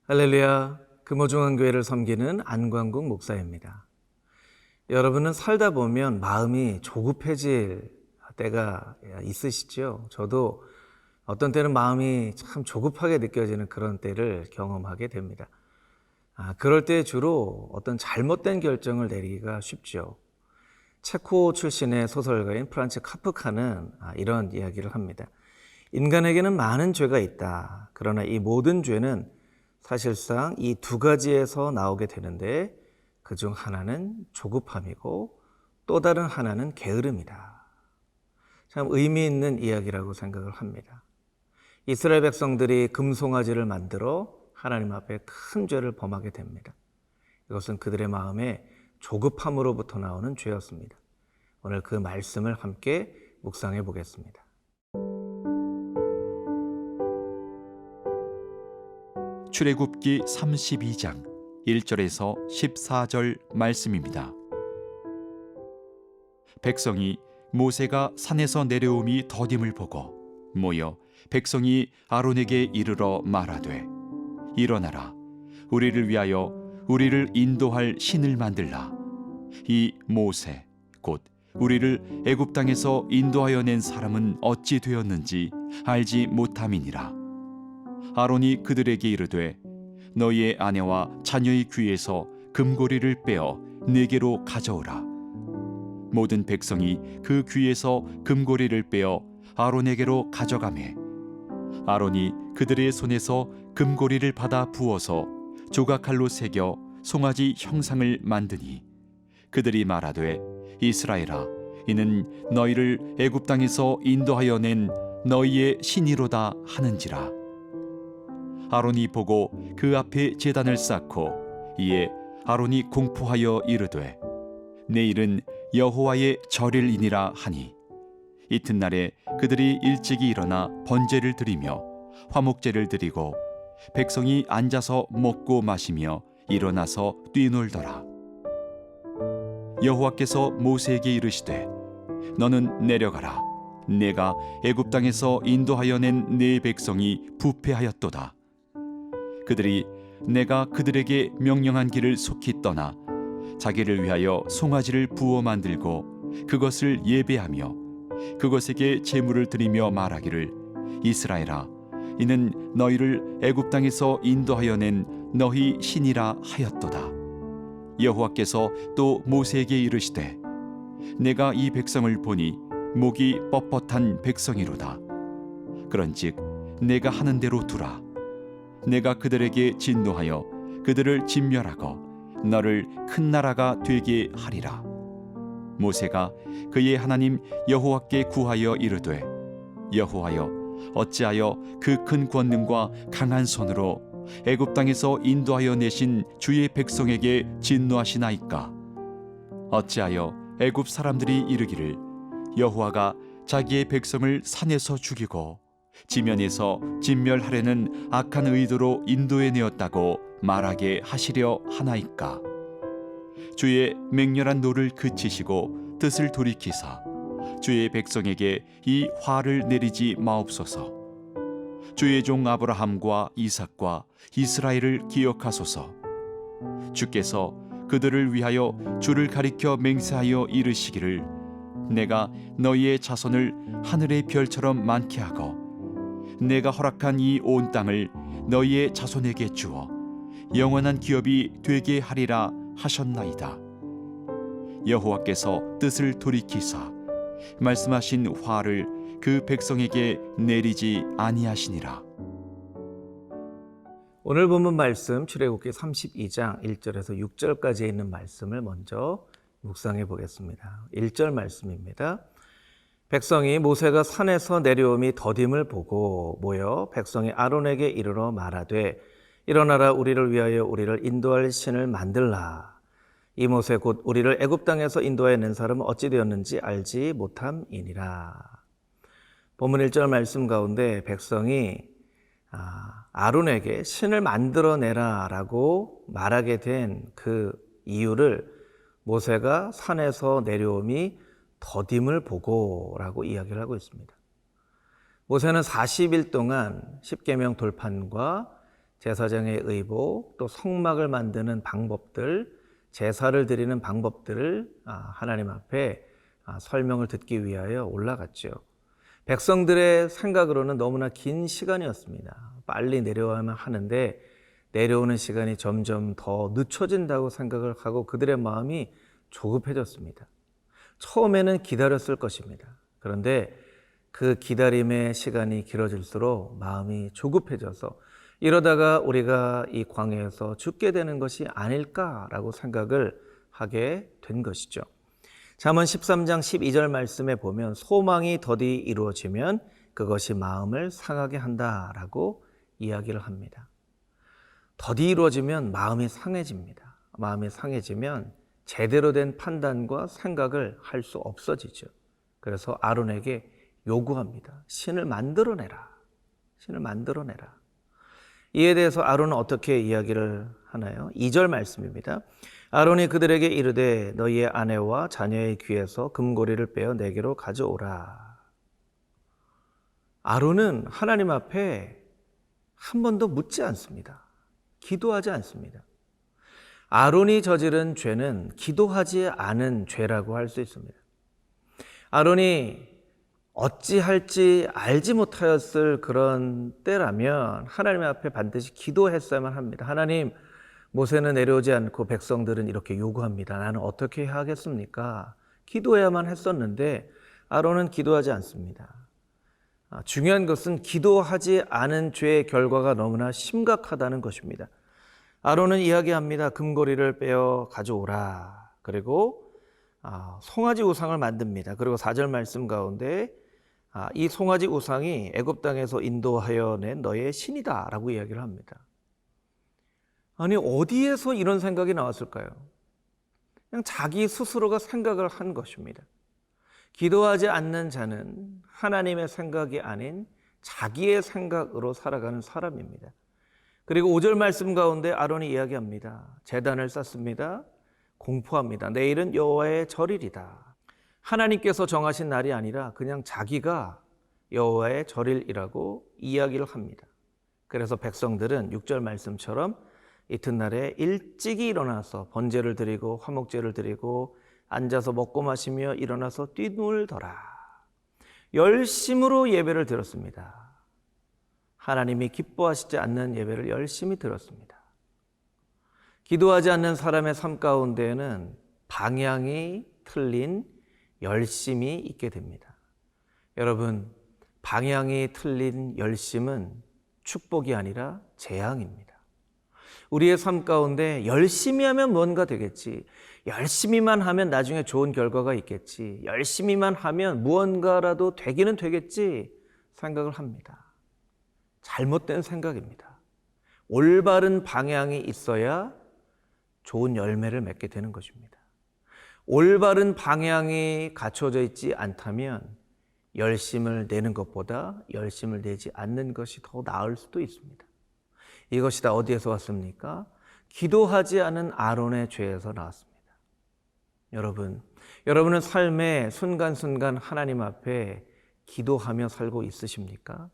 할렐루야, 금호중앙교회를 섬기는 안광국 목사입니다. 여러분은 살다 보면 마음이 조급해질 때가 있으시죠? 저도 어떤 때는 마음이 참 조급하게 느껴지는 그런 때를 경험하게 됩니다. 그럴 때 주로 어떤 잘못된 결정을 내리기가 쉽죠. 체코 출신의 소설가인 프란츠 카프카는 이런 이야기를 합니다. 인간에게는 많은 죄가 있다. 그러나 이 모든 죄는 사실상 이 두 가지에서 나오게 되는데 그중 하나는 조급함이고 또 다른 하나는 게으름이다. 참 의미 있는 이야기라고 생각을 합니다. 이스라엘 백성들이 금송아지를 만들어 하나님 앞에 큰 죄를 범하게 됩니다. 이것은 그들의 마음에 조급함으로부터 나오는 죄였습니다. 오늘 그 말씀을 함께 묵상해 보겠습니다. 출애굽기 32장 1절에서 14절 말씀입니다. 백성이 모세가 산에서 내려옴이 더딤을 보고 모여 백성이 아론에게 이르러 말하되 일어나라 우리를 위하여 우리를 인도할 신을 만들라. 이 모세 곧 우리를 애굽 땅에서 인도하여 낸 사람은 어찌 되었는지 알지 못함이니라. 아론이 그들에게 이르되 너희의 아내와 자녀의 귀에서 금고리를 빼어 네게로 가져오라. 모든 백성이 그 귀에서 금고리를 빼어 아론에게로 가져가매 아론이 그들의 손에서 금고리를 받아 부어서 조각칼로 새겨 송아지 형상을 만드니 그들이 말하되 이스라엘아 이는 너희를 애굽 땅에서 인도하여 낸 너희의 신이로다 하는지라. 아론이 보고 그 앞에 제단을 쌓고 이에 아론이 공포하여 이르되 내일은 여호와의 절일이니라 하니 이튿날에 그들이 일찍이 일어나 번제를 드리며 화목제를 드리고 백성이 앉아서 먹고 마시며 일어나서 뛰놀더라. 여호와께서 모세에게 이르시되 너는 내려가라. 내가 애굽 땅에서 인도하여 낸 네 백성이 부패하였도다. 그들이 내가 그들에게 명령한 길을 속히 떠나 자기를 위하여 송아지를 부어 만들고 그것을 예배하며 그것에게 제물을 드리며 말하기를 이스라엘아 이는 너희를 애굽 땅에서 인도하여 낸 너희 신이라 하였도다. 여호와께서 또 모세에게 이르시되 내가 이 백성을 보니 목이 뻣뻣한 백성이로다. 그런즉 내가 하는 대로 두라. 내가 그들에게 진노하여 그들을 진멸하고 너를 큰 나라가 되게 하리라. 모세가 그의 하나님 여호와께 구하여 이르되 여호와여 어찌하여 그 큰 권능과 강한 손으로 애굽 땅에서 인도하여 내신 주의 백성에게 진노하시나이까. 어찌하여 애굽 사람들이 이르기를 여호와가 자기의 백성을 산에서 죽이고 지면에서 진멸하려는 악한 의도로 인도해 내었다고 말하게 하시려 하나이까. 주의 맹렬한 노를 그치시고 뜻을 돌이키사 주의 백성에게 이 화를 내리지 마옵소서. 주의 종 아브라함과 이삭과 이스라엘을 기억하소서. 주께서 그들을 위하여 주를 가리켜 맹세하여 이르시기를 내가 너희의 자손을 하늘의 별처럼 많게 하고 내가 허락한 이 온 땅을 너희의 자손에게 주어 영원한 기업이 되게 하리라 하셨나이다. 여호와께서 뜻을 돌이키사 말씀하신 화를 그 백성에게 내리지 아니하시니라. 오늘 본문 말씀 출애굽기 32장 1절에서 6절까지 있는 말씀을 먼저 묵상해 보겠습니다. 1절 말씀입니다. 백성이 모세가 산에서 내려옴이 더딤을 보고 모여 백성이 아론에게 이르러 말하되 일어나라 우리를 위하여 우리를 인도할 신을 만들라. 이 모세 곧 우리를 애굽 땅에서 인도해 낸 사람은 어찌 되었는지 알지 못함이니라. 본문 1절 말씀 가운데 백성이 아론에게 신을 만들어내라 라고 말하게 된 그 이유를 모세가 산에서 내려옴이 더딤을 보고라고 이야기를 하고 있습니다. 모세는 40일 동안 십계명 돌판과 제사장의 의복, 또 성막을 만드는 방법들, 제사를 드리는 방법들을 하나님 앞에 설명을 듣기 위하여 올라갔죠. 백성들의 생각으로는 너무나 긴 시간이었습니다. 빨리 내려와야만 하는데 내려오는 시간이 점점 더 늦춰진다고 생각을 하고 그들의 마음이 조급해졌습니다. 처음에는 기다렸을 것입니다. 그런데 그 기다림의 시간이 길어질수록 마음이 조급해져서 이러다가 우리가 이 광야에서 죽게 되는 것이 아닐까라고 생각을 하게 된 것이죠. 잠언 13장 12절 말씀에 보면 소망이 더디 이루어지면 그것이 마음을 상하게 한다라고 이야기를 합니다. 더디 이루어지면 마음이 상해집니다. 마음이 상해지면 제대로 된 판단과 생각을 할 수 없어지죠. 그래서 아론에게 요구합니다. 신을 만들어내라. 신을 만들어내라. 이에 대해서 아론은 어떻게 이야기를 하나요? 2절 말씀입니다. 아론이 그들에게 이르되 너희의 아내와 자녀의 귀에서 금고리를 빼어 내게로 가져오라. 아론은 하나님 앞에 한 번도 묻지 않습니다. 기도하지 않습니다. 아론이 저지른 죄는 기도하지 않은 죄라고 할 수 있습니다. 아론이 어찌할지 알지 못하였을 그런 때라면 하나님 앞에 반드시 기도했어야만 합니다. 하나님, 모세는 내려오지 않고 백성들은 이렇게 요구합니다. 나는 어떻게 해야 하겠습니까? 기도해야만 했었는데 아론은 기도하지 않습니다. 중요한 것은 기도하지 않은 죄의 결과가 너무나 심각하다는 것입니다. 아론은 이야기합니다. 금고리를 빼어 가져오라. 그리고 송아지 우상을 만듭니다. 그리고 4절 말씀 가운데 이 송아지 우상이 애굽 땅에서 인도하여 낸 너의 신이다 라고 이야기를 합니다. 아니 어디에서 이런 생각이 나왔을까요? 그냥 자기 스스로가 생각을 한 것입니다. 기도하지 않는 자는 하나님의 생각이 아닌 자기의 생각으로 살아가는 사람입니다. 그리고 5절 말씀 가운데 아론이 이야기합니다. 제단을 쌓습니다. 공포합니다. 내일은 여호와의 절일이다. 하나님께서 정하신 날이 아니라 그냥 자기가 여호와의 절일이라고 이야기를 합니다. 그래서 백성들은 6절 말씀처럼 이튿날에 일찍이 일어나서 번제를 드리고 화목제를 드리고 앉아서 먹고 마시며 일어나서 뛰놀더라. 열심으로 예배를 드렸습니다. 하나님이 기뻐하시지 않는 예배를 열심히 드렸습니다. 기도하지 않는 사람의 삶 가운데에는 방향이 틀린 열심이 있게 됩니다. 여러분, 방향이 틀린 열심은 축복이 아니라 재앙입니다. 우리의 삶 가운데 열심히 하면 뭔가 되겠지, 열심히만 하면 나중에 좋은 결과가 있겠지, 열심히만 하면 무언가라도 되기는 되겠지 생각을 합니다. 잘못된 생각입니다. 올바른 방향이 있어야 좋은 열매를 맺게 되는 것입니다. 올바른 방향이 갖춰져 있지 않다면 열심을 내는 것보다 열심을 내지 않는 것이 더 나을 수도 있습니다. 이것이 다 어디에서 왔습니까? 기도하지 않은 아론의 죄에서 나왔습니다. 여러분은 삶의 순간순간 하나님 앞에 기도하며 살고 있으십니까?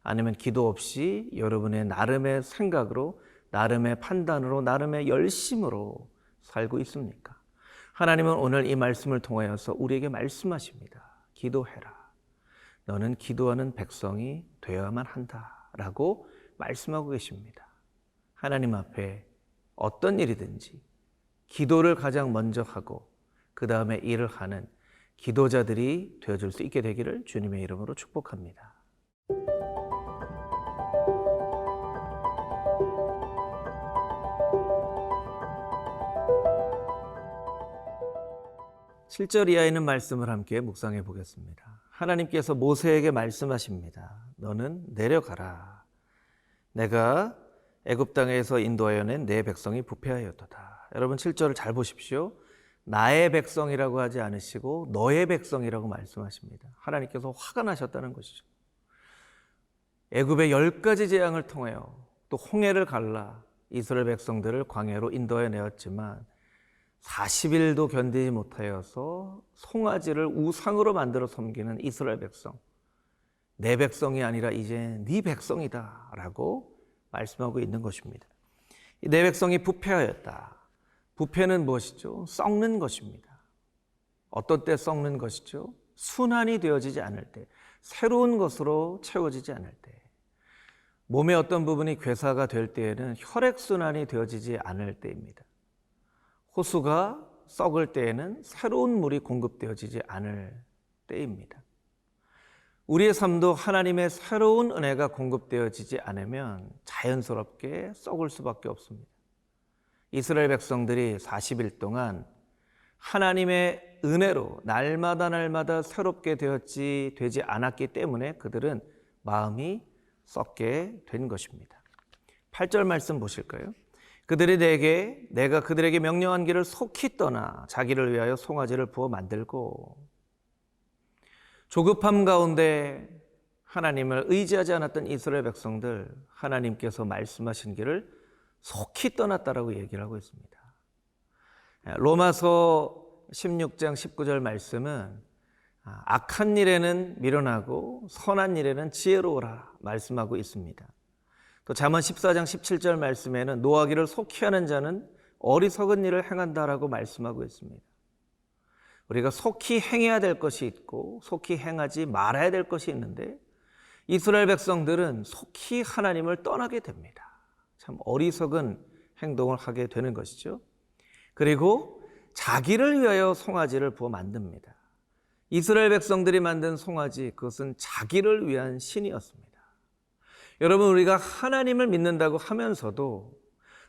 아니면 기도 없이 여러분의 나름의 생각으로, 나름의 판단으로, 나름의 열심으로 살고 있습니까? 하나님은 오늘 이 말씀을 통하여서 우리에게 말씀하십니다. 기도해라. 너는 기도하는 백성이 되어야만 한다라고 말씀하고 계십니다. 하나님 앞에 어떤 일이든지 기도를 가장 먼저 하고 그 다음에 일을 하는 기도자들이 되어줄 수 있게 되기를 주님의 이름으로 축복합니다. 칠 절 이하에 있는 말씀을 함께 묵상해 보겠습니다. 하나님께서 모세에게 말씀하십니다. 너는 내려가라. 내가 애굽 땅에서 인도하여 낸 내 백성이 부패하였도다. 여러분 7절을 잘 보십시오. 나의 백성이라고 하지 않으시고 너의 백성이라고 말씀하십니다. 하나님께서 화가 나셨다는 것이죠. 애굽의 10가지 재앙을 통하여 또 홍해를 갈라 이스라엘 백성들을 광야로 인도해 내었지만 40일도 견디지 못하여서 송아지를 우상으로 만들어 섬기는 이스라엘 백성. 내 백성이 아니라 이제 네 백성이다 라고 말씀하고 있는 것입니다. 내 백성이 부패하였다. 부패는 무엇이죠? 썩는 것입니다. 어떤 때 썩는 것이죠? 순환이 되어지지 않을 때, 새로운 것으로 채워지지 않을 때, 몸의 어떤 부분이 괴사가 될 때에는 혈액순환이 되어지지 않을 때입니다. 호수가 썩을 때에는 새로운 물이 공급되어지지 않을 때입니다. 우리의 삶도 하나님의 새로운 은혜가 공급되어지지 않으면 자연스럽게 썩을 수밖에 없습니다. 이스라엘 백성들이 40일 동안 하나님의 은혜로 날마다 새롭게 되지 않았기 때문에 그들은 마음이 썩게 된 것입니다. 8절 말씀 보실까요? 그들이 내가 그들에게 명령한 길을 속히 떠나 자기를 위하여 송아지를 부어 만들고, 조급함 가운데 하나님을 의지하지 않았던 이스라엘 백성들, 하나님께서 말씀하신 길을 속히 떠났다라고 얘기를 하고 있습니다. 로마서 16장 19절 말씀은 악한 일에는 미련하고 선한 일에는 지혜로우라 말씀하고 있습니다. 또 잠언 14장 17절 말씀에는 노하기를 속히 하는 자는 어리석은 일을 행한다라고 말씀하고 있습니다. 우리가 속히 행해야 될 것이 있고 속히 행하지 말아야 될 것이 있는데 이스라엘 백성들은 속히 하나님을 떠나게 됩니다. 참 어리석은 행동을 하게 되는 것이죠. 그리고 자기를 위하여 송아지를 부어 만듭니다. 이스라엘 백성들이 만든 송아지, 그것은 자기를 위한 신이었습니다. 여러분, 우리가 하나님을 믿는다고 하면서도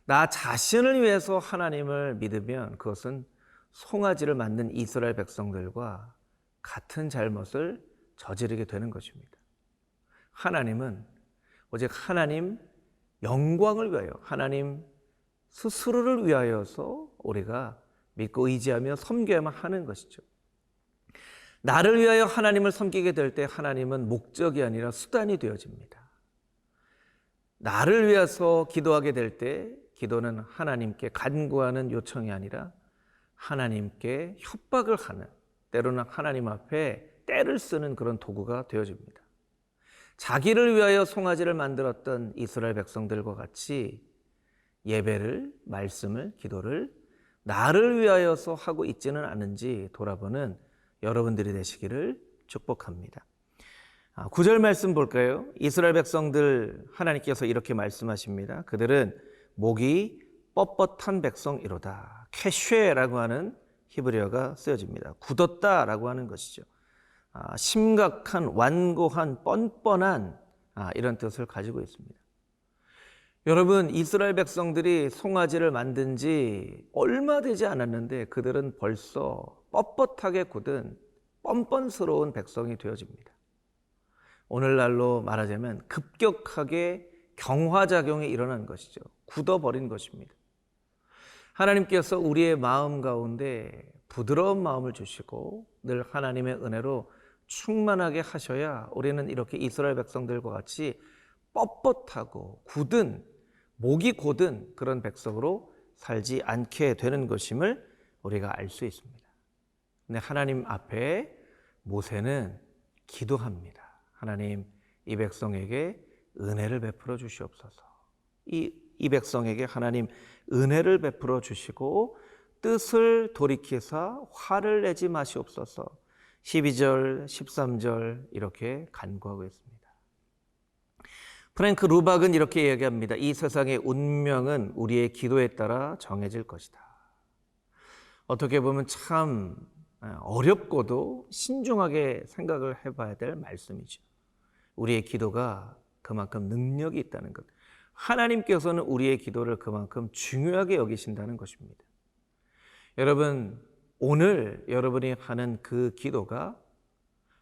나 자신을 위해서 하나님을 믿으면 그것은 송아지를 만든 이스라엘 백성들과 같은 잘못을 저지르게 되는 것입니다. 하나님은 오직 하나님 영광을 위하여, 하나님 스스로를 위하여서 우리가 믿고 의지하며 섬겨야만 하는 것이죠. 나를 위하여 하나님을 섬기게 될 때 하나님은 목적이 아니라 수단이 되어집니다. 나를 위해서 기도하게 될 때 기도는 하나님께 간구하는 요청이 아니라 하나님께 협박을 하는, 때로는 하나님 앞에 떼를 쓰는 그런 도구가 되어집니다. 자기를 위하여 송아지를 만들었던 이스라엘 백성들과 같이 예배를, 말씀을, 기도를 나를 위하여서 하고 있지는 않은지 돌아보는 여러분들이 되시기를 축복합니다. 9절 말씀 볼까요? 이스라엘 백성들 하나님께서 이렇게 말씀하십니다. 그들은 목이 뻣뻣한 백성이로다. 캐쉐라고 하는 히브리어가 쓰여집니다. 굳었다라고 하는 것이죠. 심각한, 완고한, 뻔뻔한 이런 뜻을 가지고 있습니다. 여러분, 이스라엘 백성들이 송아지를 만든 지 얼마 되지 않았는데 그들은 벌써 뻣뻣하게 굳은 뻔뻔스러운 백성이 되어집니다. 오늘날로 말하자면 급격하게 경화작용이 일어난 것이죠. 굳어버린 것입니다. 하나님께서 우리의 마음 가운데 부드러운 마음을 주시고 늘 하나님의 은혜로 충만하게 하셔야 우리는 이렇게 이스라엘 백성들과 같이 뻣뻣하고 굳은, 목이 곧은 그런 백성으로 살지 않게 되는 것임을 우리가 알 수 있습니다. 근데 하나님 앞에 모세는 기도합니다. 하나님, 이 백성에게 은혜를 베풀어 주시옵소서. 이 백성에게 하나님 은혜를 베풀어 주시고 뜻을 돌이키사 화를 내지 마시옵소서. 12절, 13절 이렇게 간구하고 있습니다. 프랭크 루박은 이렇게 이야기합니다. 이 세상의 운명은 우리의 기도에 따라 정해질 것이다. 어떻게 보면 참 어렵고도 신중하게 생각을 해봐야 될 말씀이죠. 우리의 기도가 그만큼 능력이 있다는 것. 하나님께서는 우리의 기도를 그만큼 중요하게 여기신다는 것입니다. 여러분, 오늘 여러분이 하는 그 기도가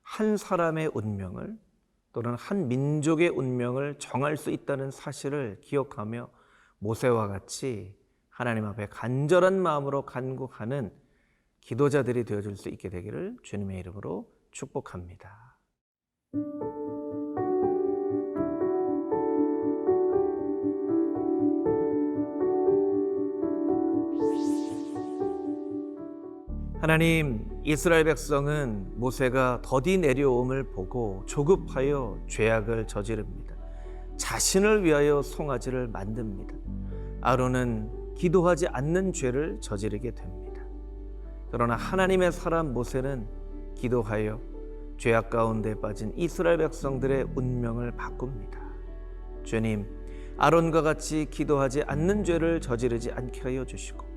한 사람의 운명을 또는 한 민족의 운명을 정할 수 있다는 사실을 기억하며 모세와 같이 하나님 앞에 간절한 마음으로 간구하는 기도자들이 되어줄 수 있게 되기를 주님의 이름으로 축복합니다. 하나님, 이스라엘 백성은 모세가 더디 내려옴을 보고 조급하여 죄악을 저지릅니다. 자신을 위하여 송아지를 만듭니다. 아론은 기도하지 않는 죄를 저지르게 됩니다. 그러나 하나님의 사람 모세는 기도하여 죄악 가운데 빠진 이스라엘 백성들의 운명을 바꿉니다. 주님, 아론과 같이 기도하지 않는 죄를 저지르지 않게 하여 주시고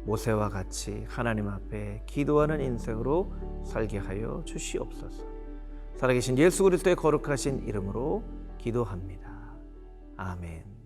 모세와 같이 하나님 앞에 기도하는 인생으로 살게 하여 주시옵소서. 살아계신 예수 그리스도의 거룩하신 이름으로 기도합니다. 아멘.